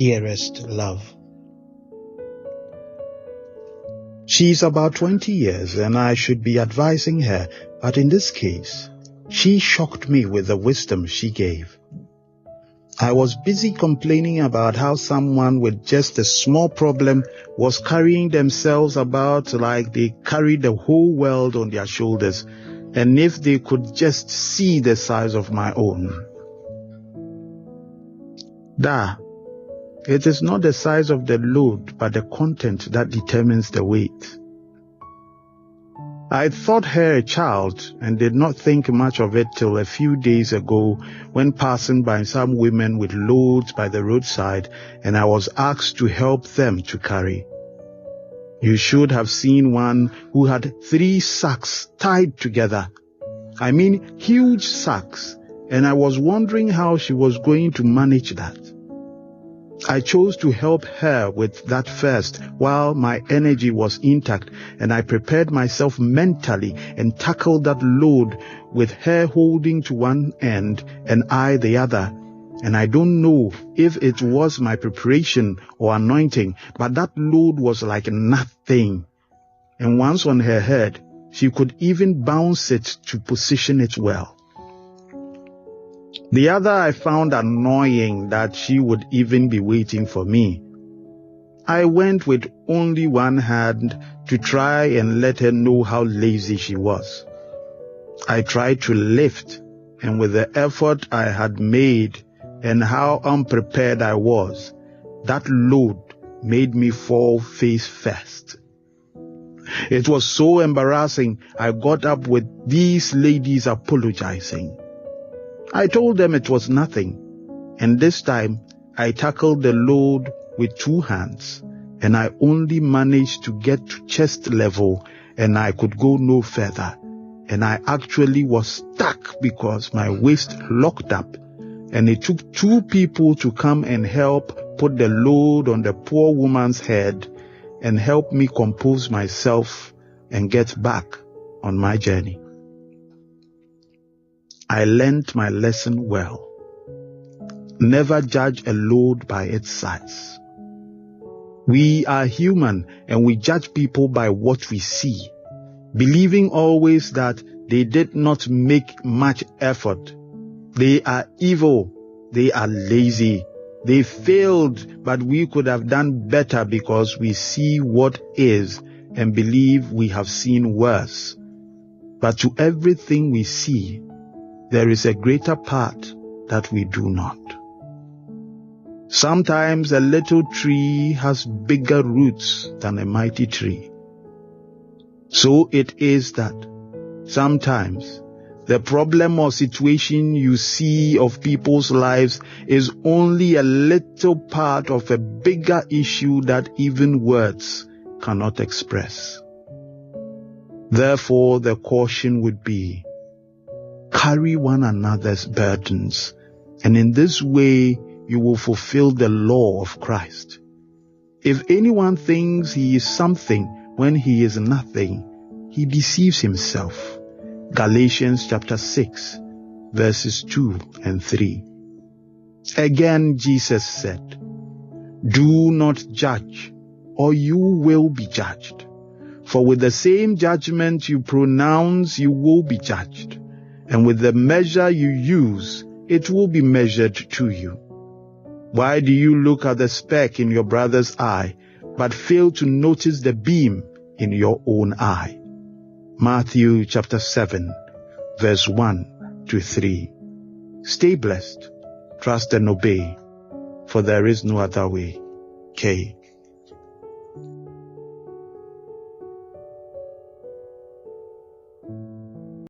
Dearest love. She's about 20 years and I should be advising her, but in this case, she shocked me with the wisdom she gave. I was busy complaining about how someone with just a small problem was carrying themselves about like they carried the whole world on their shoulders, and if they could just see the size of my own. It is not the size of the load, but the content that determines the weight. I thought her a child and did not think much of it till a few days ago when passing by some women with loads by the roadside, and I was asked to help them to carry. You should have seen one who had 3 sacks tied together. I mean huge sacks, and I was wondering how she was going to manage that. I chose to help her with that first while my energy was intact, and I prepared myself mentally and tackled that load with her holding to one end and I the other. And I don't know if it was my preparation or anointing, but that load was like nothing. And once on her head, she could even bounce it to position it well. The other I found annoying that she would even be waiting for me. I went with only one hand to try and let her know how lazy she was. I tried to lift, and with the effort I had made and how unprepared I was, that load made me fall face first. It was so embarrassing, I got up with these ladies apologizing. I told them it was nothing, and this time I tackled the load with 2 hands, and I only managed to get to chest level, and I could go no further, and I actually was stuck because my waist locked up, and it took 2 people to come and help put the load on the poor woman's head and help me compose myself and get back on my journey. I learned my lesson well. Never judge a load by its size. We are human and we judge people by what we see, believing always that they did not make much effort. They are evil. They are lazy. They failed, but we could have done better because we see what is and believe we have seen worse. But to everything we see, there is a greater part that we do not. Sometimes a little tree has bigger roots than a mighty tree. So it is that sometimes the problem or situation you see of people's lives is only a little part of a bigger issue that even words cannot express. Therefore, the caution would be, carry one another's burdens, and in this way you will fulfill the law of Christ. If anyone thinks he is something when he is nothing, he deceives himself. Galatians chapter 6, verses 2 and 3. Again, Jesus said, do not judge, or you will be judged. For with the same judgment you pronounce, you will be judged. And with the measure you use, it will be measured to you. Why do you look at the speck in your brother's eye, but fail to notice the beam in your own eye? Matthew chapter 7, verse 1 to 3. Stay blessed, trust and obey, for there is no other way. K.